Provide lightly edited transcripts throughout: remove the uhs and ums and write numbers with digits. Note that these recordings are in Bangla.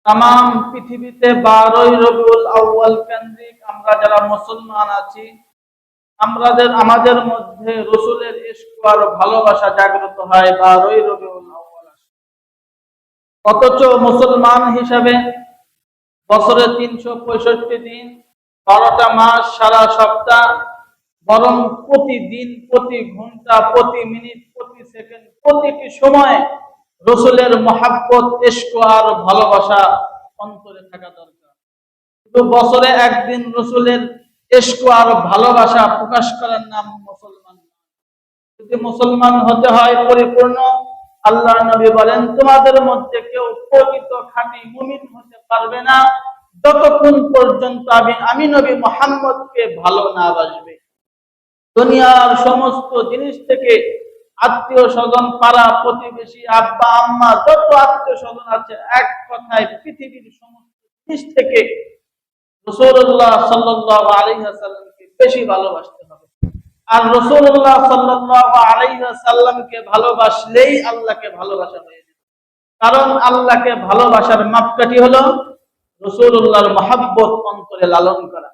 তামাম পৃথিবীতে 12ই রবিউল আউয়াল কেন্দ্রিক আমরা যারা মুসলমান আছি, আমাদের মধ্যে রসুলের ইশক আর ভালোবাসা জাগ্রত হয় 12ই রবিউল আউয়াল। অথচ মুসলমান হিসাবে বছরে 365 দিন, 12টা মাস, সারা সপ্তাহ, বরং প্রতিদিন, প্রতি ঘন্টা, প্রতি মিনিট, প্রতি সেকেন্ড, প্রতিটি সময় রসুলের মহাব্বত, ইশক আর ভালোবাসা অন্তরে থাকা দরকার। শুধু বছরে একদিন রসুলের ইশক আর ভালোবাসা প্রকাশ করার নাম মুসলমান। যদি মুসলমান হতে হয় পরিপূর্ণ, আল্লাহর নবী বলেন, তোমাদের মধ্যে কেউ প্রকৃত খাঁটি মুমিন হতে পারবে না যতক্ষণ পর্যন্ত আমি নবী মুহাম্মদকে ভালো না বাসবে। দুনিয়ার সমস্ত জিনিস থেকে, আত্মীয় স্বজন, পাড়া প্রতিবেশী, আব্বা আম্মা, যত আত্মীয় স্বজন আছে, এক কথায় পৃথিবীর সমস্ত জিনিস থেকে রাসূলুল্লাহ সাল্লাল্লাহু আলাইহি ওয়াসাল্লামকে বেশি ভালোবাসতে হবে। আর রাসূলুল্লাহ সাল্লাল্লাহু আলাইহি ওয়াসাল্লামকে ভালোবাসলেই আল্লাহকে ভালোবাসা হয়ে যাবে। কারণ আল্লাহকে ভালোবাসার মাপকাঠি হলো রাসূলুল্লাহর মহব্বত অন্তরে লালন করা।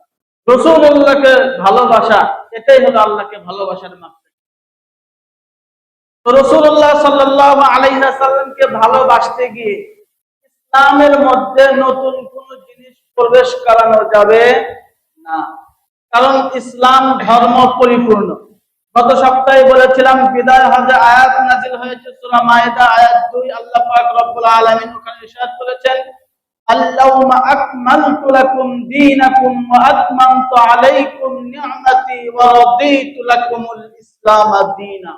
রাসূলুল্লাহকে ভালোবাসা, এটাই হলো আল্লাহকে ভালোবাসার মাপকাঠি। তো রাসূলুল্লাহ সাল্লাল্লাহু আলাইহি ওয়াসাল্লামকে ভালোবাসতে গিয়ে ইসলামের মধ্যে নতুন কোন জিনিস প্রবেশ করানো যাবে না। কারণ ইসলাম ধর্ম পরিপূর্ণ। গত সপ্তাহে বলেছিলাম বিদায় হজে আয়াত নাযিল হয়েছে সূরা মায়েদা আয়াত 2। আল্লাহ পাক রব্বুল আলামিন ওখানে ইরশাদ করেছেন, আল-ইয়াওমা আকমালতু লাকুম দীনাকুম ওয়া আতমামতু আলাইকুম নি'মাতি ওয়া রাদিতু লাকুমুল ইসলাম দীনা।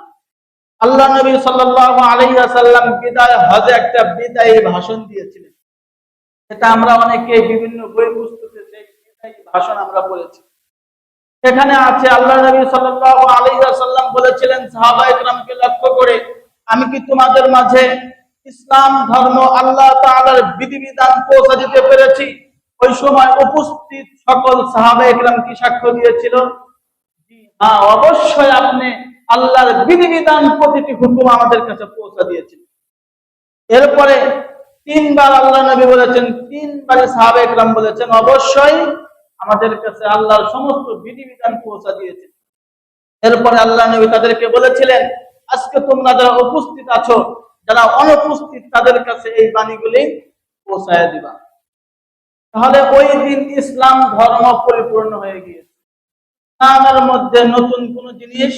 আল্লাহ নবী সাল্লাল্লাহু আলাইহি ওয়াসাল্লাম বিদায় হজে একটা বিদায়ী ভাষণ দিয়েছিলেন। এটা আমরা অনেকে বিভিন্ন বই পুস্তকে সেই বিদায়ী ভাষণ আমরা পড়েছি। সেখানে আছে আল্লাহ নবী সাল্লাল্লাহু আলাইহি ওয়াসাল্লাম বলেছিলেন সাহাবায়ে কেরামকে লক্ষ্য করে, আমি কি তোমাদের মাঝে ইসলাম ধর্ম, আল্লাহ তাআলার বিধিবিধান পৌঁছে দিতে পেরেছি? ওই সময় উপস্থিত সকল সাহাবায়ে কেরাম কি সাক্ষ্য দিয়েছিল? হ্যাঁ, অবশ্যই আপনি আল্লাহর বিধিবিধান, প্রতিটি হুকুম আমাদের কাছে পৌঁছে দিয়েছেন। এরপরে 3বার আল্লাহ নবী বলেছেন, 3বারই সাহাবায়ে কেরাম বলেছেন অবশ্যই আমাদের কাছে আল্লাহর সমস্ত বিধিবিধান পৌঁছে দিয়েছেন। এরপরে আল্লাহ নবী তাদেরকে বলেছিলেন, আজকে তোমরা যারা উপস্থিত আছো, যারা অনুপস্থিত, তাদের কাছে এই বাণীগুলি পৌঁছায় দিবা। তাহলে ওই দিন ইসলাম ধর্ম পরিপূর্ণ হয়ে গিয়েছে। ইসলামের মধ্যে নতুন কোন জিনিস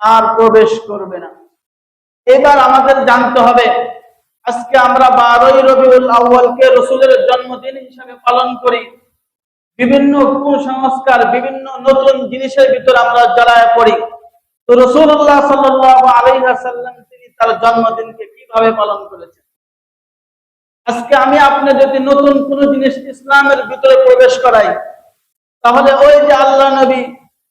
আর প্রবেশ করবে না। এবার আমাদের জানতে হবে, আজকে আমরা 12ই রবিউল আউয়ালকে রাসূলের জন্মদিন হিসেবে পালন করি। বিভিন্ন কুসংস্কার, বিভিন্ন নতুন জিনিসের ভিতর আমরা জড়ায় পড়ি। তো রাসূলুল্লাহ সাল্লাল্লাহু আলাইহি ওয়াসাল্লাম তিনি তার জন্মদিনকে কিভাবে পালন করেছেন? আজকে আমি আপনি যদি নতুন কোন জিনিস ইসলামের ভিতরে প্রবেশ করাই, তাহলে ওই যে আল্লাহ নবী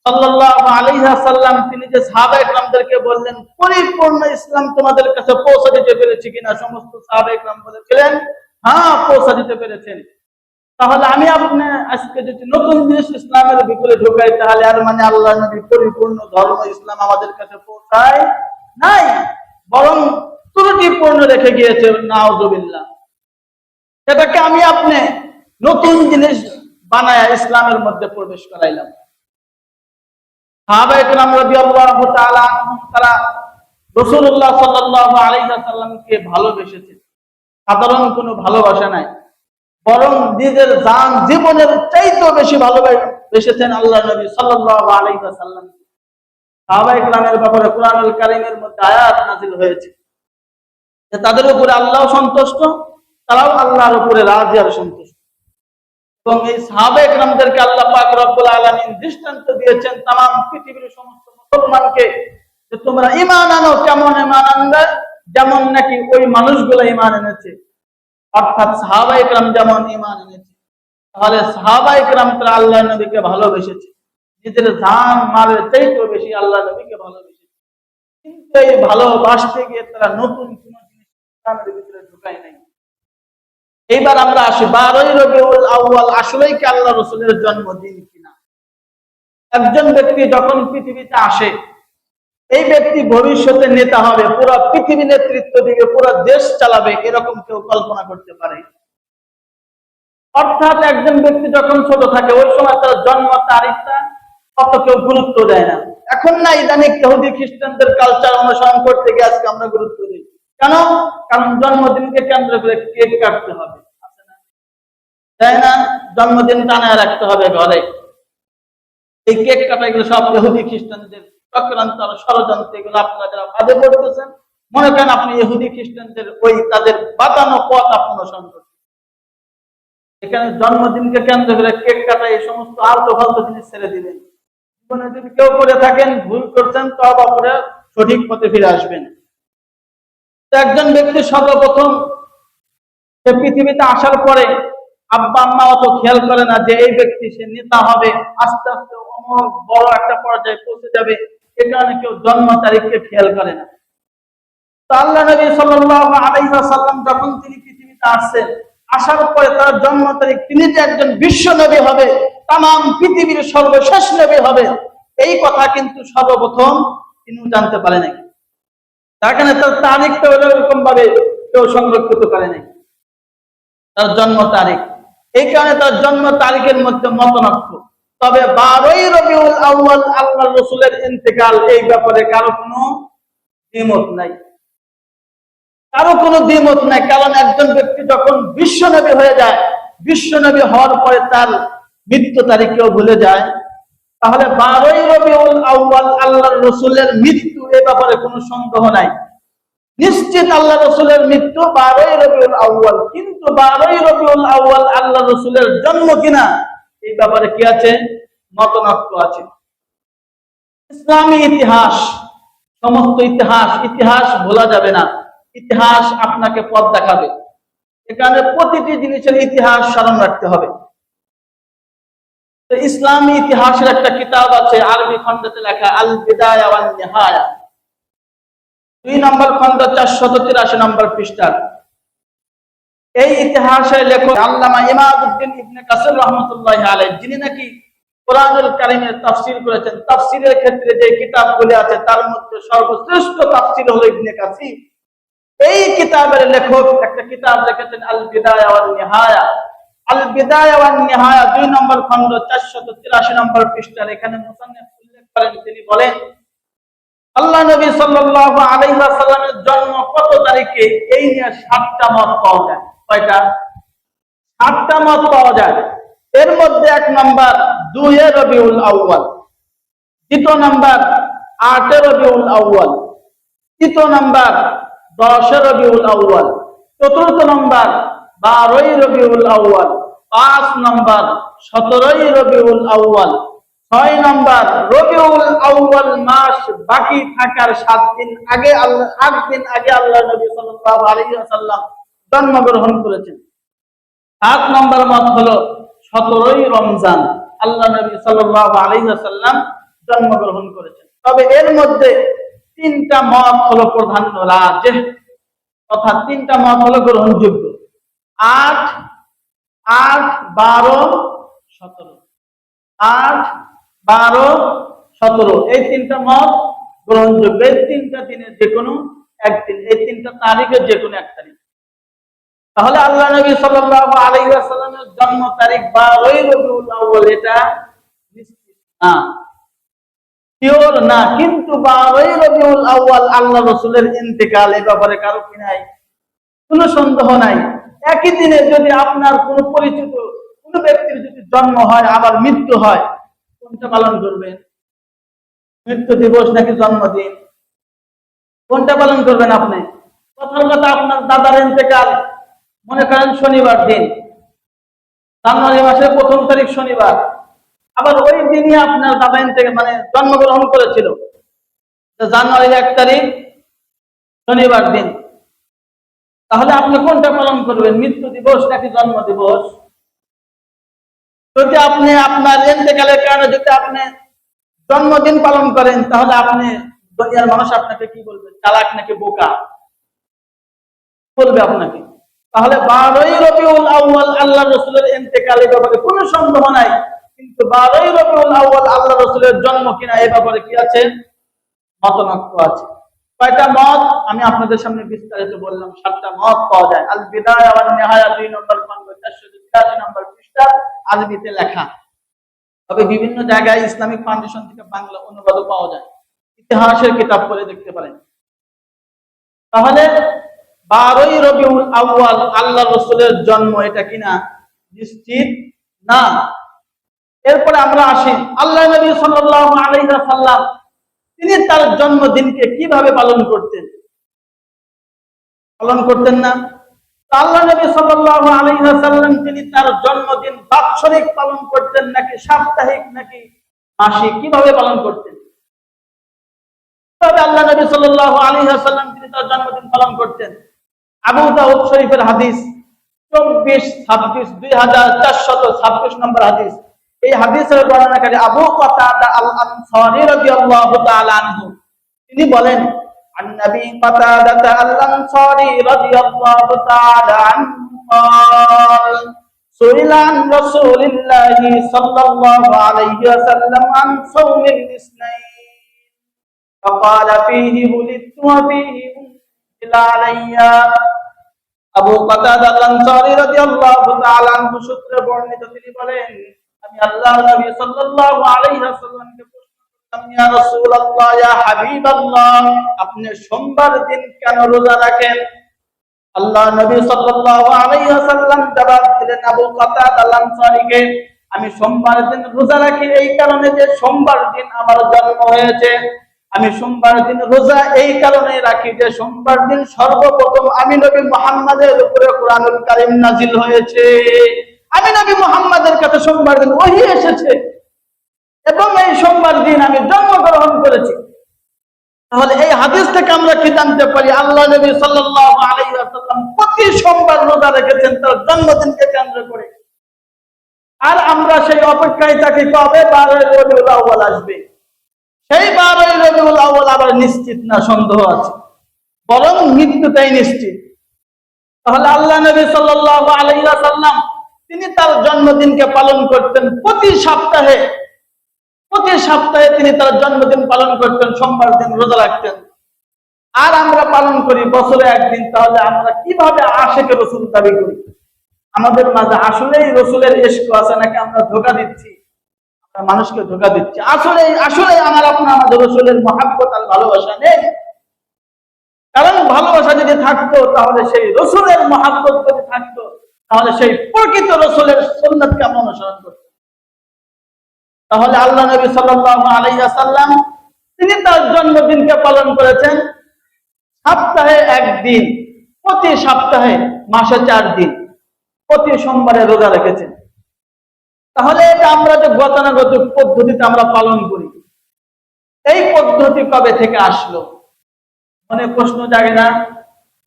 সাল্লাল্লাহু আলাইহি ওয়াসাল্লাম তিনি যে সাহাবায়ে কেরামদেরকে বললেন, পরিপূর্ণ ইসলাম তোমাদের কাছে পৌঁছে দিতে পেরেছি কিনা? সমস্ত সাহাবায়ে কেরাম বলেছিলেন, হ্যাঁ, পৌঁছে দিতে পেরেছেন। তাহলে আমি আপনি আজকে যদি নতুন জিনিস ইসলামের ভিতরে ঢোকাই, তাহলে আর মানে আল্লাহ নবী পরিপূর্ণ ধর্ম ইসলাম আমাদের কাছে পৌঁছায় নাই, বরং ত্রুটিপূর্ণ রেখে গিয়েছে। নাউযুবিল্লাহ। সেটাকে আমি আপনি নতুন জিনিস বানায় ইসলামের মধ্যে প্রবেশ করাইলাম। সাহাবায়ে কেরাম রাদিয়াল্লাহু তাআলা আনহুম তারা রাসূলুল্লাহ সাল্লাল্লাহু আলাইহি ওয়াসাল্লামকে ভালোবেসেছেন। সাধারণ কোনো ভালোবাসা নাই, বরং নিজের জান জীবনের চাইতেও বেশি ভালোবেসেছেন আল্লাহ নবী সাল্লাল্লাহু আলাইহি ওয়াসাল্লাম। সাহাবায়ে কেরামের ব্যাপারে কোরআনুল কারীমের মধ্যে আয়াত নাযিল হয়েছে যে তাদের উপরে আল্লাহ সন্তুষ্ট, তারাও আল্লাহর উপরে রাজি আর সন্তুষ্ট। এবং এই সাহাবায়ে কেরামদেরকে আল্লাহ পাক রব্বুল আলামিন দৃষ্টান্ত দিয়েছেন তামাম পৃথিবীর সমস্ত মুসলমানকে, যে তোমরা ঈমান আনো, কেমন ঈমান আনবে? যেমন নাকি ওই মানুষগুলো ঈমান এনেছে, অর্থাৎ সাহাবায়ে কেরাম যেমন ঈমান এনেছে। তাহলে সাহাবায়ে কেরাম তারা আল্লাহ নবীকে ভালোবেসেছে, নিজের জান মালের চাইতেও বেশি আল্লাহ নবীকে ভালোবেসেছে। কিন্তু এই ভালোবাসতে গিয়ে তারা নতুন কোন জিনিস ইসলামের ভিতরে ঢুকায় নাই। এইবার আমরা আসি 12ই রবিউল আউয়াল আসলেই কি আল্লাহ রাসূলের জন্মদিন কিনা? একজন ব্যক্তি যখন পৃথিবীতে আসে, এই ব্যক্তি ভবিষ্যতে নেতা হবে, পুরো পৃথিবী নেতৃত্ব দিবে, পুরো দেশ চালাবে, এরকম কেউ কল্পনা করতে পারে? অর্থাৎ একজন ব্যক্তি যখন ছোট থাকে ওই সময় তার জন্ম তারিখটা অত কেউ গুরুত্ব দেয় না। এখন না ইদানিং ইহুদি খ্রিস্টানদের কালচার অনুসরণ করতে গিয়ে আজকে আমরা গুরুত্ব দিই। কেন? কারণ জন্মদিনকে কেন্দ্র করে কেক কাটতে হবে, তাই না? জন্মদিন টানায় রাখতে হবে ঘরে। এই কেক কাটা এগুলো সব ইহুদি খ্রিস্টানদের চক্রান্ত আর ষড়যন্ত্র। এগুলো আপনারা যারা বাদে পড়তেছেন মনে করেন আপনি ইহুদি খ্রিস্টানদের ওই তাদের বাতানো পথ আপনি অনুসরণ করছেন। এখানে জন্মদিনকে কেন্দ্র করে কেক কাটা এই সমস্ত আলতো ফালতো জিনিস ছেড়ে দিবেন। জীবনে যদি কেউ করে থাকেন, ভুল করছেন, তওবা করে সঠিক পথে ফিরে আসবেন। একজন ব্যক্তি সর্বপ্রথম সে পৃথিবীতে আসার পরে আব্বা আম্মা অত খেয়াল করে না যে এই ব্যক্তি সে নেতা হবে, আস্তে আস্তে অনেক বড় একটা পর্যায়ে পৌঁছে যাবে। এ কারণে কেউ জন্ম তারিখকে খেয়াল করে না। তো আল্লাহ নবী সাল্লাল্লাহু আলাইহি ওয়াসাল্লাম যখন তিনি পৃথিবীতে আসছেন, আসার পরে তার জন্ম তারিখ, তিনি যে একজন বিশ্ব নবী হবে, তামাম পৃথিবীর সর্বশেষ নবী হবে, এই কথা কিন্তু সর্বপ্রথম তিনি জানতে পারে নাই। তার কারণে তার তারিখটা ওইরকম ভাবে কেউ সংরক্ষিত করে নাই, তার জন্ম তারিখ। এই কারণে তার জন্ম তারিখের মধ্যে মতনৈক্য। তবে 12ই রবিউল আউয়াল আল্লাহ রাসূলের ইন্তেকাল, এই ব্যাপারে কারো কোনো দ্বিমত নাই, কারো কোনো দ্বিমত নাই। কারণ একজন ব্যক্তি যখন বিশ্বনবী হয়ে যায়, বিশ্বনবী হওয়ার পরে তার মৃত্যু তারিখকেও ভুলে যায়, তাহলে 12ই রবিউল আউয়াল আল্লাহর রাসূলের মৃত্যু, এ ব্যাপারে কোনো সন্দেহ নাই। নিশ্চিত আল্লাহ রাসূলের মৃত্যু 12ই রবিউল আউয়াল। কিন্তু 12ই রবিউল আউয়াল আল্লাহ রাসূলের জন্ম কিনা, এই ব্যাপারে কি আছে? মতনৈক্য আছে। ইসলামী ইতিহাস, সমস্ত ইতিহাস ভোলা যাবে না। ইতিহাস আপনাকে পথ দেখাবে। এখানে প্রতিটি জিনিসের ইতিহাস স্মরণ রাখতে হবে। ইসলামী ইতিহাসের একটা কিতাব আছে আরবি খণ্ডতে লেখা, আল বিদায়া ওয়ান নিহায়া, 2 নম্বর খণ্ড 483 নম্বর পৃষ্ঠা। এই ইতিহাসের লেখক আল্লামা ইমাদউদ্দিন ইবনে কাসির রাহমাতুল্লাহি আলাইহি, যিনি নাকি কোরআনুল কারীমের তাফসীর করেছেন। তাফসীরের ক্ষেত্রে যে কিতাবগুলি আছে তার মধ্যে সর্বশ্রেষ্ঠ তাফসীর হলো ইবনে কাসির। এই কিতাবের লেখক একটা কিতাব লিখেছেন আল বিদায়া ওয়ান নিহায়া। আল বিদায়া ওয়ান নিহায়া 2 নম্বর খণ্ড 483 নম্বর পৃষ্ঠার এখানে মুসান্নিফ উল্লেখ করেন, তিনি বলেন আল্লাহ নবী সাল্লাল্লাহু আলাইহি ওয়াসাল্লামের জন্ম কত তারিখে, এই নিয়ে 7টা মত পাওয়া যায়। কয়টা? 7টা মত পাওয়া যায়। এর মধ্যে 1 number 2 Rabiul Awal, 2 number 8 Rabiul Awal, 3 number 10 Rabiul Awal, 4 number 12 Rabiul Awal, 5 number 17 Rabiul Awal, 6 number Rabiul Awal মাস বাকি থাকার 7 দিন আগে, 8 দিন আগে আল্লাহ নবী সাল্লাল্লাহু আলাইহি ওয়াসাল্লাম জন্মগ্রহণ করেছেন। 7 নাম্বার মত হলো 17ই রমজান আল্লাহ নবী সাল্লাল্লাহু আলাইহি ওয়াসাল্লাম জন্মগ্রহণ করেছেন। তবে এর মধ্যে 3টা মত হলো প্রাধান্য রাজেহ, অর্থাৎ 3টা মত হলো গ্রহণযোগ্য। 8, 12, 17, 8, 12, 17 এই 3টা মত গ্রহণযোগ্য। এই 3টা দিনের যে কোনো একদিন, এই 3টা তারিখের যে কোনো এক তারিখ। তাহলে আল্লাহ নবী সাল্লাল্লাহু আলাইহি ওয়াসাল্লামের জন্ম তারিখ 12ই রবিউল আউয়াল, এটা নিশ্চিত না, শিওর না। কিন্তু 12ই রবিউল আউয়াল আল্লাহ রাসূলের ইন্তেকাল, এই ব্যাপারে কারো কি নাই? কোনো সন্দেহ নাই। একই দিনে যদি আপনার কোনো পরিচিত কোনো ব্যক্তির যদি জন্ম হয় আবার মৃত্যু হয়, কোনটা পালন করবেন? মৃত্যু দিবস নাকি জন্মদিন? কোনটা পালন করবেন আপনি? প্রথম কথা, আপনার দাদার ইন্তেকাল মনে করেন শনিবার দিন, জানুয়ারি মাসের 1 তারিখ শনিবার, আবার ওই দিনই আপনার দাদা ইন্তেকাল মানে জন্মগ্রহণ করেছিল, জানুয়ারির 1 তারিখ শনিবার দিন। তাহলে আপনি কোনটা পালন করবেন? মৃত্যু দিবস নাকি জন্ম দিবস? যদি আপনি আপনার ইন্তেকালের কারণে যদি আপনি জন্মদিন পালন করেন, তাহলে আপনি দুনিয়ার মানুষ আপনাকে কি বলবে? চালাক নাকি বোকা বলবে আপনাকে। তাহলে 12ই রবিউল আউয়াল আল্লাহ রাসূলের ইন্তেকালের ব্যাপারে কোনো সন্দেহ নাই। কিন্তু 12ই রবিউল আউয়াল আল্লাহ রাসূলের জন্ম কিনা, এই ব্যাপারে কি আছে? মতনৈক্য আছে। কয়টা মত আমি আপনাদের সামনে বিস্তারিত বললাম। 7টা মত পাওয়া যায়। আল বিদায়া ওয়ান নিহায়া 2 নম্বর খণ্ড 483 নম্বর আরবিতে লেখা, তবে বিভিন্ন জায়গায় ইসলামিক ফাউন্ডেশন থেকে বাংলা অনুবাদও পাওয়া যায়। ইতিহাসের কিতাব পড়ে দেখতে পারেন। তাহলে 12ই রবিউল আউয়াল আল্লাহ রসুলের জন্ম, এটা কিনা নিশ্চিত না। এরপরে আমরা আসি আল্লাহ নবী সাল্লাল্লাহু আলাইহি ওয়াসাল্লাম, তিনি তার জন্মদিনকে কিভাবে পালন করতেন না। আল্লাহ নবী সাল্লাল্লাহু আলাইহি ওয়াসাল্লাম তিনি তার জন্মদিন বাৎসরিক পালন করতেন নাকি সাপ্তাহিক নাকি মাসিক, কিভাবে পালন করতেন? তবে আল্লাহ নবী সাল্লাল্লাহু আলাইহি ওয়াসাল্লাম তিনি তার জন্মদিন পালন করতেন। আবু দাউদ শরীফের হাদিস 2426 নম্বর হাদিস। এই হাদিসের বর্ণনাকারী আবু কাতাদা আল আনসারী রাদিয়াল্লাহু তাআলা আনহু, তিনি বলেন عن نبي قتادة الأنصاري رضي الله تعالى عنه قال سئل عن رسول الله صلى الله عليه وسلم عن صوم الاثنين فقال فيه ولدت وفيه أنزل علي। আবু কাতাদা আল আনসারী রাদিয়াল্লাহু তাআলা আনহু সূত্রে বর্ণিত, তিনি বলেন আমি আল্লাহর নবী সাল্লাল্লাহু আলাইহি ওয়াসাল্লামকে ইয়া রাসূলুল্লাহ, ইয়া হাবিবাল্লাহ, আপনি সোমবার দিন কেন রোজা রাখেন? আল্লাহ নবী সাল্লাল্লাহু আলাইহি ওয়াসাল্লাম জবাব দিলেন আবু কাতাদা আল আনসারীকে, আমি সোমবার দিন রোজা রাখি এই কারণে যে সোমবার দিন আমার জন্ম হয়েছে। আমি সোমবার দিন রোজা এই কারণে রাখি যে সোমবার দিন সর্বপ্রথম আমি নবী মুহাম্মাদের উপরে কোরআনুল কারীম নাজিল হয়েছে। আমি নবী মুহাম্মাদের কাছে সোমবার দিন ওহী এসেছে এবং এই সোমবার দিন আমি জন্মগ্রহণ করেছি। তাহলে এই হাদিস থেকে আমরা কি জানতে পারি? আল্লাহ নবী সাল্লাল্লাহু আলাইহি ওয়াসাল্লাম প্রতি সোমবার রোজা রেখেছেন তার জন্মদিনকে কেন্দ্র করে। আর আমরা সেই অপেক্ষায় থাকি কবে 12ই রবিউল আউয়াল আসবে। সেই 12ই রবিউল আউয়াল আবার নিশ্চিত না, সন্দেহ আছে, বরং মৃত্যুটাই নিশ্চিত। তাহলে আল্লাহ নবী সাল্লাল্লাহু আলাইহি ওয়াসাল্লাম তিনি তার জন্মদিনকে পালন করতেন প্রতি সপ্তাহে তিনি তার জন্মদিন পালন করতেন, সোমবার দিন রোজা রাখতেন। আর আমরা পালন করি বছরে একদিন। তাহলে আমরা কিভাবে আশিকে রাসূল দাবি করি? আমাদের মাঝে আসলেই রাসূলের ইশক আছে নাকি আমরা ধোঁকা দিচ্ছি? আমরা মানুষকে ধোঁকা দিচ্ছি। আসলে আমাদের রাসূলের মহব্বত আর ভালোবাসা নেই। কারণ ভালোবাসা যদি থাকতো, তাহলে সেই রাসূলের মহব্বত যদি থাকতো, তাহলে সেই প্রকৃত রাসূলের সুন্নাতকে আমরা অনুসরণ করতাম। তাহলে আল্লাহ নবী সাল্লাল্লাহু আলাইহি ওয়াসাল্লাম তিনি তার জন্মদিনকে পালন করেছেন সপ্তাহে একদিন, প্রতি সপ্তাহে, মাসে 4 দিন, প্রতি সোমবারে রোজা রেখেছেন। তাহলে এটা আমরা যে গতানুগতিক পদ্ধতিতে আমরা পালন করি, এই পদ্ধতি কবে থেকে আসলো? মনে প্রশ্ন জাগে না?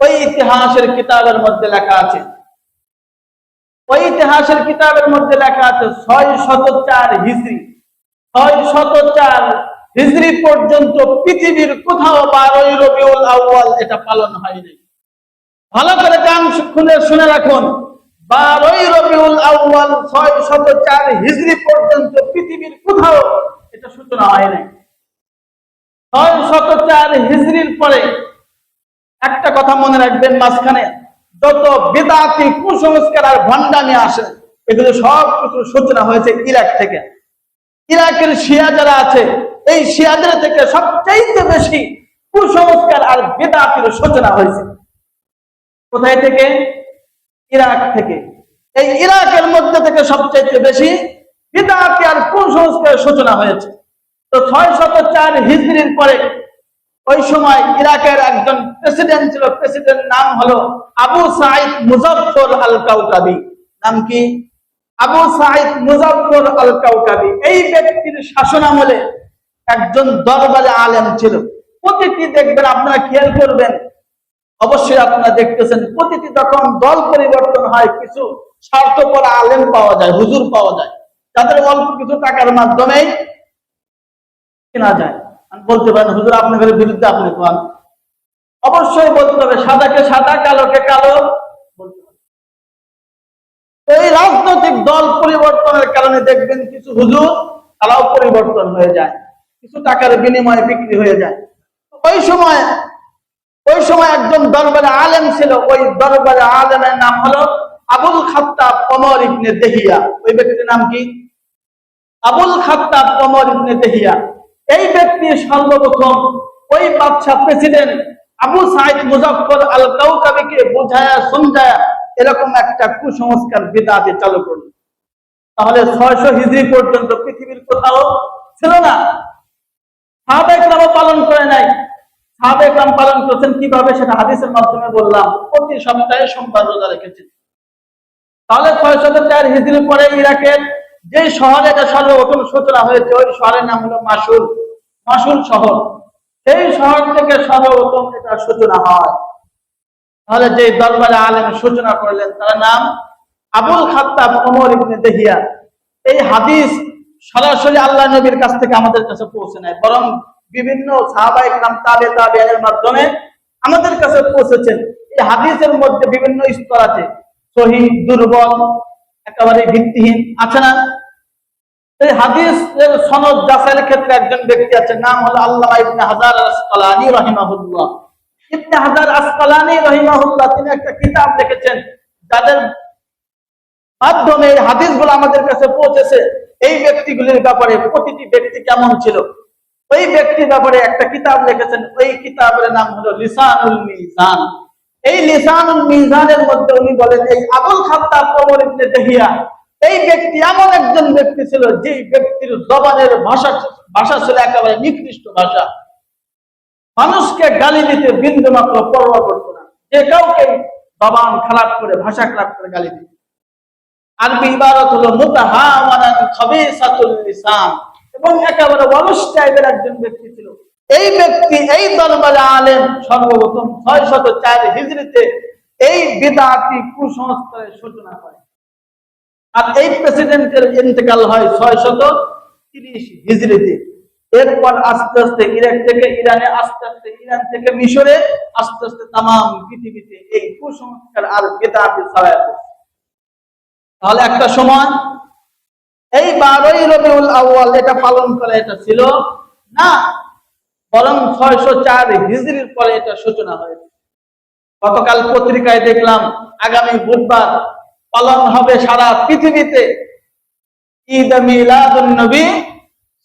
ওই ইতিহাসের কিতাবের মধ্যে লেখা আছে, 604 হিজরি, 604 হিজরি পর্যন্ত পৃথিবীর কোথাও 12ই রবিউল আউয়াল এটা পালন হয়নি। ভালো করে কান খুলে শুনে রাখুন, 12ই রবিউল আউয়াল 604 হিজরি পর্যন্ত পৃথিবীর কোথাও এটা সূচনা হয় নাই। 604 হিজরির পরে একটা কথা মনে রাখবেন, মাঝখানে যত বিদআতি কুসংস্কার আর ভণ্ডামি আসে, এগুলো সব কিছু সূচনা হয়েছে ইরাক থেকে। ইরাকের শিয়া যারা আছে, এই শিয়াদের থেকে সবচেয়ে বেশি কুসংস্কার আর বিদআতির সূচনা হয়েছে। কোথায় থেকে? ইরাক থেকে। এই ইরাকের মধ্যে থেকে সবচেয়ে বেশি বিদআতি আর কুসংস্কারের সূচনা হয়েছে। তো 604 হিজরির পরে ওই সময় ইরাকের একজন প্রেসিডেন্ট ছিল, প্রেসিডেন্ট নাম হলো আবু সাঈদ মুজাফফর আল কাউকাবি। নাম কি? আবু সাঈদ মুজাফফর আল কাউকাবি। এই ব্যক্তির শাসনামলে একজন দরবারে আলেম ছিল। প্রতিটি দেখবেন, আপনারা খেয়াল করবেন, অবশ্যই আপনারা দেখতেছেন, প্রতিটি যখন দল পরিবর্তন হয় কিছু স্বার্থপর আলেম পাওয়া যায়, হুজুর পাওয়া যায়, যাদের অল্প কিছু টাকার মাধ্যমে কেনা যায়। বলতে পারেন হুজুর আপনাদের বিরুদ্ধে আপনি কোন, অবশ্যই বলতে হবে সাদাকে সাদা, কালোকে কালো বলতে হবে। এই রাজনৈতিক দল পরিবর্তনের কারণে দেখবেন কিছু হুজুর তারাও পরিবর্তন হয়ে যায়, কিছু টাকার বিনিময়ে বিক্রি হয়ে যায়। ওই সময় একজন দরবারে আলেম ছিল, ওই দরবারে আলেমের নাম হলো আবুল খাত্তাব ওমর ইবনে দেহিয়া। ওই ব্যক্তির নাম কি? আবুল খাত্তাব ওমর ইবনে দেহিয়া। এই ব্যক্তি সর্বপ্রথম ওই বাদশাহ প্রেসিডেন্ট আবু সাইদ মুজাফফর আল কাউকাবিকে বোঝায়া সমঝায়া এরকম একটা কুসংস্কার বিদআতে চালু করল। তাহলে 600 হিজরি পর্যন্ত পৃথিবীর কোথাও ছিল না। সাহাবায়ে কেরাম পালন করে নাই। সাহাবায়ে কেরাম পালন করেছেন কিভাবে সেটা হাদিসের মাধ্যমে বললাম। প্রতি সপ্তাহে সোমবার রোজা রেখেছেন। তাহলে 604 হিজরি পরে ইরাকের যে শহরে এটা সর্বপ্রথম সূচনা হয়েছে ওই শহরের নাম হলো মাসুল। মাসুল শহর, সেই শহর থেকে সর্বপ্রথম এটা সূচনা হয়। তাহলে যে দরবারে আলেম সূচনা করলেন তার নাম আবুল খাত্তাব ওমর ইবনে দেহিয়া। এই হাদিস সরাসরি আল্লাহ নবীর কাছ থেকে আমাদের কাছে পৌঁছে নাই, বরং বিভিন্ন সাহাবায়ে কেরাম তাবেঈনের মাধ্যমে আমাদের কাছে পৌঁছেছেন। এই হাদিসের মধ্যে বিভিন্ন স্তর আছে, সহিহ, দুর্বল, একেবারে ভিত্তিহীন আছে না। এই হাদিসের সনদ যাচাইয়ের ক্ষেত্রে একজন ব্যক্তি আছে, নাম হলো আল্লামা ইবনে হাজার আসকালানী রাহিমাহুল্লাহ। ইবনে হাজার আসকালানী রাহিমাহুল্লাহ তিনি একটা কিতাব লিখেছেন যাদের মাধ্যমে এই হাদিসগুলো আমাদের কাছে পৌঁছেছে। এই ব্যক্তিগুলির ব্যাপারে প্রতিটি ব্যক্তি কেমন ছিল ওই ব্যক্তির ব্যাপারে একটা কিতাব লিখেছেন। ওই কিতাবের নাম হলো লিসানুল মিজান। এই লিসানুল মিজানের মধ্যে উনি বলেন এই আবুল খাত্তাব ওমর ইবনে দেহিয়া এই ব্যক্তি এমন একজন ব্যক্তি ছিল যে ব্যক্তির জবানের ভাষা ছিল একেবারে নিকৃষ্ট ভাষা। মানুষকে গালি দিতে বিন্দু মাত্র পরোয়া করতো না। যে কাউকে জবান খারাপ করে, ভাষা খারাপ করে গালি দিত। আরবি ইবারত হলো মুতাহাওয়ানান খাবিসাতুল লিসান, এবং একেবারে অলস টাইপের একজন ব্যক্তি ছিল। এই ব্যক্তি এই দরবারে আলেম সর্বপ্রথম 604 হিজরিতে এই বিদআতি কুসংস্কারের সূচনা করে। আর এই প্রেসিডেন্টের ইন্তেকাল হয় 630 হিজরিতে। এরপর আস্তে আস্তে ইরাক থেকে ইরানে, আস্তে আস্তে ইরান থেকে মিশরে, আস্তে আস্তে তাম পৃথিবীতে এই কুসংস্কার আর বিদআত ছড়ায় পড়ে। তাহলে একটা সময় এই 12ই রবিউল আউয়াল এটা পালন করা এটা ছিল না, বরং 604 হিজরির পরে এটা সূচনা হয়েছে। গতকাল পত্রিকায় দেখলাম আগামী বুধবার পালন হবে সারা পৃথিবীতে ঈদ মিলাদুন নবী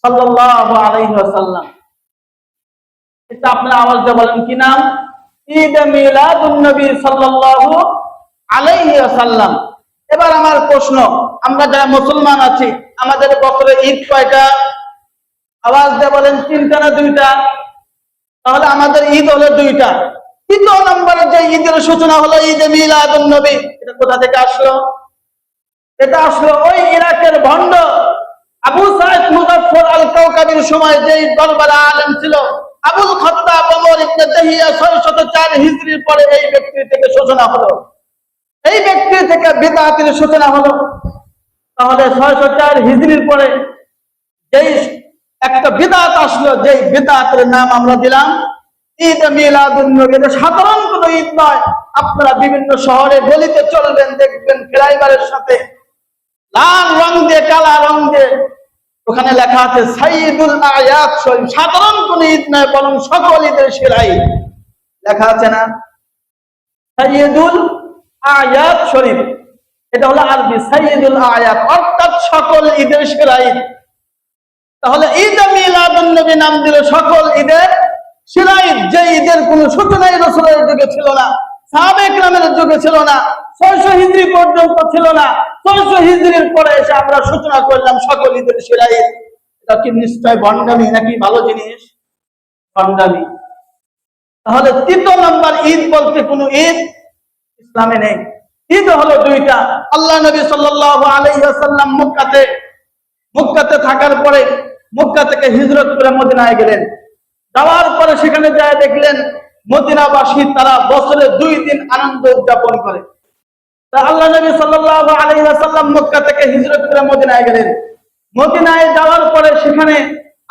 সাল্লাল্লাহু আলাইহি ওয়াসাল্লাম। এটা আপনারা আওয়াজ দিয়ে বলেন কি নাম? ঈদ মিলাদুন নবী সাল্লাল্লাহু আলাইহি ওয়াসাল্লাম। এবার আমার প্রশ্ন, আমরা যারা মুসলমান আছি আমাদের বছরে ঈদ কয়টা? আওয়াজ দিয়ে বলেন 3টা না 2টা? তাহলে আমাদের ঈদ হলো 2টা। 3 নম্বরে যে ঈদের সূচনা হলো ঈদ মিলাদুন নবী, এটা কোথা থেকে আসলো? এটা আসলো ওই ইরাকের ভণ্ড আবু সাইদ মুজাফফর আল কাউকাবির সময় যে দরবারে আলেম ছিল আবুল খাত্তাব ওমর ইবনে দেহিয়া 604 হিজরির পরে এই ব্যক্তি থেকে সূচনা হলো। এই ব্যক্তি থেকে বিদআতের সূচনা হলো। তাহলে 604 হিজরির পরে যেই একটা বিদআত আসলো, যেই বিদআতের নাম আমরা দিলাম ঈদ মিলাদুন নবী। এটা সাধারণ কোনো ঈদ নয়। আপনারা বিভিন্ন শহরে গলিতে চলবেন, দেখবেন ফ্লাইওভারের সাথে লাল রং দিয়ে, কালা রং দিয়ে ওখানে লেখা আছে সাইয়্যিদুল আয়াত শরীফ। সাধারণ কোনো ঈদ নয়, বরং সকল ঈদের সেরা ঈদ লেখা আছে না, সাইয়্যিদুল আয়াত শরীফ। এটা হলো আরবি সাইয়্যিদুল আয়াত, অর্থাৎ সকল ঈদের সেরা ঈদ। তাহলে ঈদ মিলাদুন নবী নাম দিল সকল ঈদের সেরা ঈদ, যে ঈদের কোনো সূচনাই রাসূলের যুগে ছিল না, সাহাবায়ে কেরামের যুগে ছিল না, 600 হিজরি পর্যন্ত ছিল না। 600 হিজরির পরে এসে আমরা সূচনা করলাম সকল ঈদের সেরা ঈদ। এটা কি নিশ্চয় ভণ্ডামি নাকি ভালো জিনিস? ভণ্ডামি। তাহলে 3 নম্বর ঈদ বলতে কোনো ঈদ ইসলামে নেই। ঈদ হলো 2টা। আল্লাহ নবী সাল্লাল্লাহু আলাইহি ওয়াসাল্লাম মক্কাতে থাকার পরে মক্কা থেকে হিজরত করে মদিনায় গেলেন। যাওয়ার পরে সেখানে যায় দেখলেন মদিনাবাসী তারা বছরে 2 দিন আনন্দ উদযাপন করে। তা আল্লাহ নবী সাল্লাল্লাহু আলাইহি ওয়াসাল্লাম মক্কা থেকে হিজরত করে মদিনায় গেলেন। মদিনায় যাওয়ার পরে সেখানে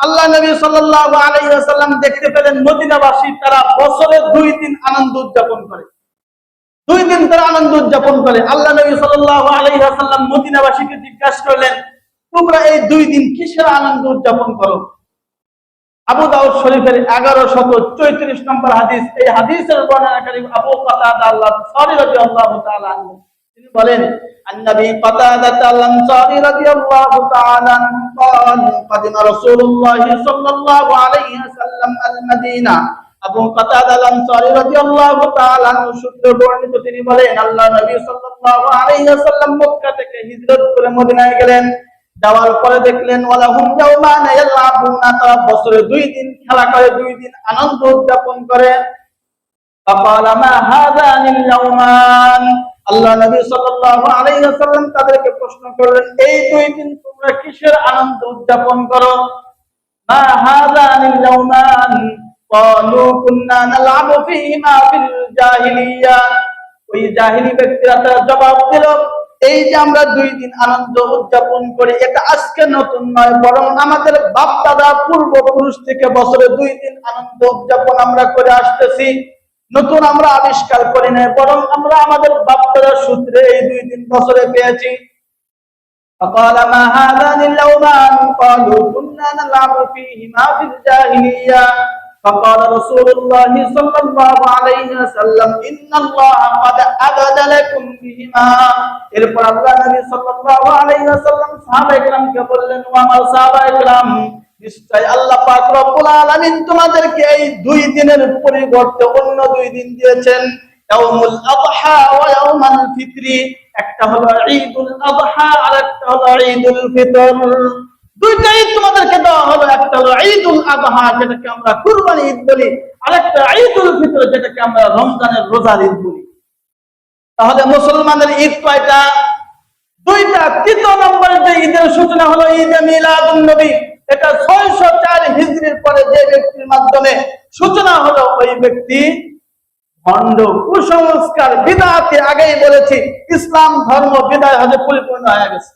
আল্লাহ নবী সাল্লাল্লাহু আলাইহি ওয়াসাল্লাম দেখতে পেলেন মদিনাবাসী তারা বছরে 2 দিন আনন্দ উদযাপন করে। 2 দিন তারা আনন্দ উদযাপন করে। আল্লাহ নবী সাল্লাল্লাহু আলাইহি ওয়াসাল্লাম মদিনাবাসীকে জিজ্ঞাসা করলেন, তোমরা এই 2 দিন কিসের আনন্দ উদযাপন করো? আবু দাউদ শরীফের 1134 নম্বর হাদিস। এই হাদিসের বর্ণনাকারী আবু কাতাদা আল্লাহ রাদিয়াল্লাহু তাআলা আনহু। তিনি বলেন النبي قتادة الأنصاري رضي الله تعالى عنه قال قدم رسول الله صلى الله عليه وسلم المدينة আবু কাতাদা আল-আনসারী রাদিয়াল্লাহু তাআলা আনহু সূত্রে বর্ণিত তিনি বলেন আল্লাহ নবী সাল্লাল্লাহু আলাইহি ওয়াসাল্লাম মক্কা থেকে হিজরত করে মদিনায় গেলেন। যাওয়ার পরে দেখলেন ওয়ালাহুম ইয়াওমান ইয়ালাবুনা, তারা বছরে 2 দিন খেলা করে, 2 দিন আনন্দ উদযাপন করে। ফাকালা মা হাযানিল ইয়াওমান, আল্লাহ নবী সাল্লাল্লাহু আলাইহি ওয়াসাল্লাম তাদেরকে প্রশ্ন করলেন এই 2 দিন তোমরা কিসের আনন্দ উদযাপন করো? মা হাযানিল ইয়াওমান ক্বালু কুননা নালআবু ফীহিমা ফিল জাহিলিয়া, ওই জাহিলি ব্যক্তিরা তারা জবাব দিল এই যে আমরা 2 দিন আনন্দ উদযাপন করি এটা আজকে নতুন নয়, বরং আমাদের বাপ দাদা পূর্বপুরুষ থেকে বছরে 2 দিন আনন্দ উদযাপন আমরা করে আসতেছি। নতুন আমরা আবিষ্কার করি না, বরং আমরা আমাদের বাপ দাদার সূত্রে এই 2 দিন বছরে পেয়েছি। فقال ما هذان اللومان قالوا كنا نلعب فيهما في الجاهلية فقال رسول الله صلى الله عليه وسلم إن الله قد أبد لكم بهما। এরপর আল্লাহ নবী সাল্লাল্লাহু আলাইহি ওয়াসাল্লাম সাহাবায়ে কেরামকে বললেন ও আমার সাহাবায়ে কেরাম, নিশ্চয় আল্লাহ পাক রব্বুল আলামিন তোমাদেরকে এই 2 দিনের পরিবর্তে অন্য 2 দিন দিয়েছেন, ইয়াউমুল আযহা ওয়া ইয়াউমুল ফিতরি। একটা হলো ঈদুল আযহা আর একটা হলো ঈদুল ফিতর। 2টা ঈদ তোমাদেরকে দেওয়া হলো, একটা হলো ঈদুল আযহা যেটাকে আমরা কুরবানি ঈদ বলি, আর একটা ঈদুল ফিতর যেটাকে আমরা রমজানের রোজার ঈদ বলি। তাহলে মুসলমানদের ঈদ কয়টা? 2টা। 3 নম্বরে যে ঈদের সূচনা হলো ঈদে মিলাদুন নবী, এটা 604 হিজরির পরে যে ব্যক্তির মাধ্যমে সূচনা হলো ওই ব্যক্তি ভণ্ড, কুসংস্কার, বিদআতে। আগেই বলেছি ইসলাম ধর্ম বিদায় হতে পরিপূর্ণ হয়ে গেছে,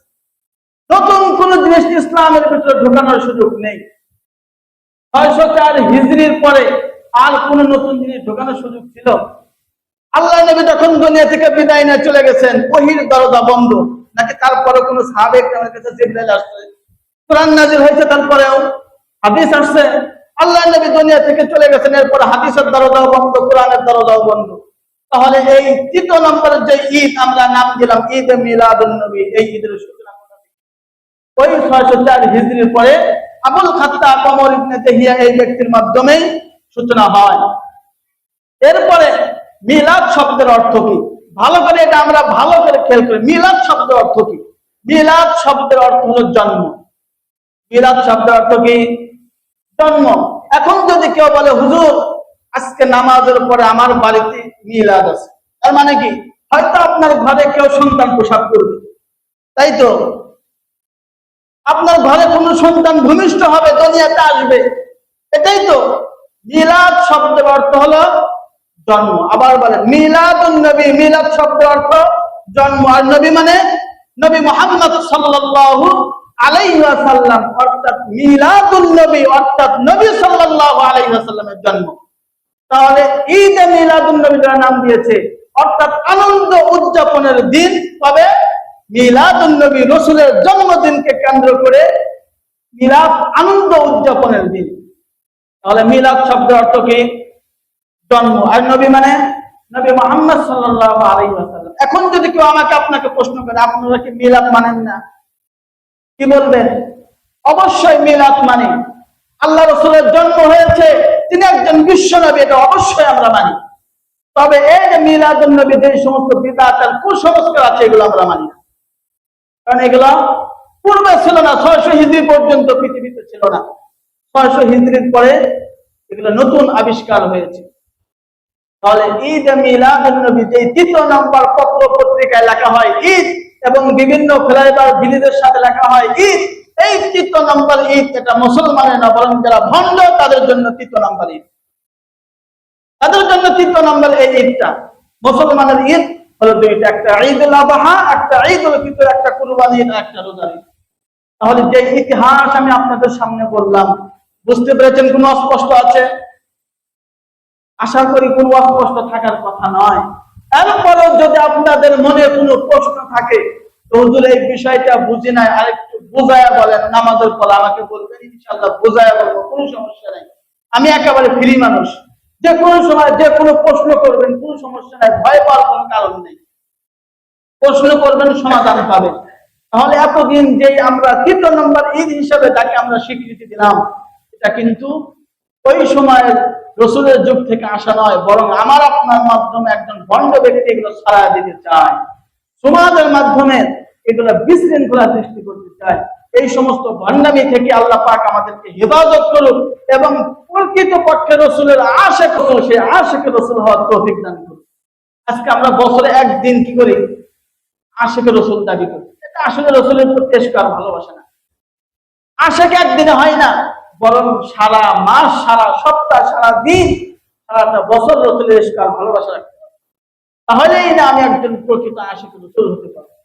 নতুন কোন জিনিস ইসলামের ভিতরে ঢোকানোর সুযোগ নেই। 604 হিজরির পরে আর কোন নতুন জিনিস ঢোকানোর সুযোগ ছিল? আল্লাহ নবী যখন দুনিয়া থেকে বিদায় নিয়ে চলে গেছেন ওহীর দরজা বন্ধ, নাকি তারপরে কোন সাহাবে কেরামের কাছে জিবরাইল আসছে, কোরআন নাযিল হয়েছে, তারপরেও হাদিস আসছে। আল্লাহ নবী দুনিয়া থেকে চলে গেছেন, এরপর হাদিসের দরজাও বন্ধ, কোরআনের দরজাও বন্ধ। তাহলে এই 3 নম্বরের যে ঈদ আমরা নাম দিলাম ঈদে মিলাদুন নবী, এই ঈদের সূচনা ওই 604 হিজরির পরে আবুল খাত্তাব ওমর ইবনে তাহিয়া এই ব্যক্তির মাধ্যমেই সূচনা হয়। এরপরে মিলাদ শব্দের অর্থ কি? ভালো করে এটা আমরা ভালো করে খেয়াল করি। মিলাদ শব্দের অর্থ কি? মিলাদ শব্দের অর্থ হলো জন্ম। মিলাদ শব্দের অর্থ কি? জন্ম। এখন যদি কেউ বলে হুজুর আজকে নামাজের পরে আমার বাড়িতে মিলাদ আছে, তার মানে কি? হয়তো আপনার ঘরে কেউ সন্তান প্রসব করবে, তাই তো? আপনার ঘরে কোনো সন্তান ভূমিষ্ঠ হবে, দুনিয়াতে আসবে, এটাই তো। মিলাদ শব্দের অর্থ হলো জন্ম। আবার বলেন মিলাদুন নবী, মিলাদ শব্দের অর্থ জন্ম, আর নবী মানে নবী মুহাম্মদ সাল্লাল্লাহু আলাইহি ওয়াসাল্লাম, অর্থাৎ মিলাদুন নবী অর্থাৎ নবী সাল্লাল্লাহু আলাইহি ওয়াসাল্লামের জন্ম। তাহলে ঈদে মিলাদুন নবী যারা নাম দিয়েছে অর্থাৎ আনন্দ উদযাপনের দিন, তবে মিলাদুন নবী রাসূলের জন্মদিনকে কেন্দ্র করে মিলাদ আনন্দ উদযাপনের দিন। তাহলে মিলাদ শব্দের অর্থ কি? জন্ম, আর নবী মানে নবী মুহাম্মদ সাল্লাল্লাহু আলাইহি ওয়াসাল্লাম। এখন যদি কেউ আমাকে আপনাকে প্রশ্ন করে আপনারা কি মিলাদ মানেন না, কি বলবেন? অবশ্যই মিলাদ মানি। আল্লাহ রাসূলের জন্ম হয়েছে, তিনি একজন বিশ্ব নবী, এটা অবশ্যই আমরা মানি। তবে এই যে মিলাদুন নবী যে সমস্ত বিদআত আর কুসংস্কার আছে এগুলো আমরা মানি না, কারণ এগুলো পূর্বে ছিল না। 600 হিজরি পর্যন্ত পৃথিবীতে ছিল না, 600 হিজরির পরে এগুলো নতুন আবিষ্কার হয়েছে। তাহলে ঈদ মিলাদুন নবী যে 3 নম্বর পত্র পত্রিকায় লেখা হয় ঈদ, এবং বিভিন্ন ফ্লাইওভার ভিলেজের সাথে লেখা হয় ঈদ, এই 3 নম্বর ঈদ এটা মুসলমানের না, বরং যারা ভণ্ড তাদের জন্য 3 নম্বর ঈদ, তাদের জন্য 3 নম্বর এই ঈদটা। মুসলমানের ঈদ হলো 2টা, একটা ঈদুল আযহা, একটা ঈদুল ফিতর, একটা কুরবানি, একটা রোজার ঈদ। তাহলে যে ইতিহাস আমি আপনাদের সামনে বললাম, বুঝতে পেরেছেন? কোনো অস্পষ্ট আছে? আশা করি কোনো অস্পষ্ট থাকার কথা নয়। এরপরেও যদি আপনাদের মনে কোনো প্রশ্ন থাকে তো হুজুর এই বিষয়টা বুঝি নাই, আরেকটু বুঝায়া বলেন, নামাজের পর আমাকে বলবেন, ইনশাআল্লাহ বুঝায়া বলবো, কোনো সমস্যা নাই। আমি একেবারে ফ্রি মানুষ, যে কোনো সময় যে কোনো প্রশ্ন করবেন, কোনো সমস্যা নাই, ভয় পাওয়ার কোনো কারণ নেই। প্রশ্ন করবেন, সমাধান পাবেন। তাহলে এতদিন যে আমরা 3 নম্বর ঈদ হিসাবে তাকে আমরা স্বীকৃতি দিলাম, এটা কিন্তু ওই সময়ের রসুলের যুগ থেকে আসা নয়, বরং আমার আপনার মাধ্যমে একজন ভণ্ড ব্যক্তি এগুলো ছড়ায় দিতে চায়, সমাজের মাধ্যমে এগুলো বিশৃঙ্খলা সৃষ্টি করতে চায়। এই সমস্ত ভণ্ডামি থেকে আল্লাহ পাক আমাদেরকে হেফাজত করুন এবং প্রকৃত পক্ষে রসুলের আশিক রসুল, সেই আশিক রসুল হওয়ার তৌফিক দান করুন। আজকে আমরা বছরে একদিন কি করি, আশিক রসুল দাবি করি। এটা আসলে রসুলের প্রতি এশক আর ভালোবাসা না। আশিক একদিনে হয় না, বরং সারা মাস, সারা সপ্তাহ, সারা দিন, সারাটা বছর রসুলের এশক আর ভালোবাসা রাখতে হবে। তাহলেই না আমি একজন প্রকৃত আশিক রসুল হতে পারবো।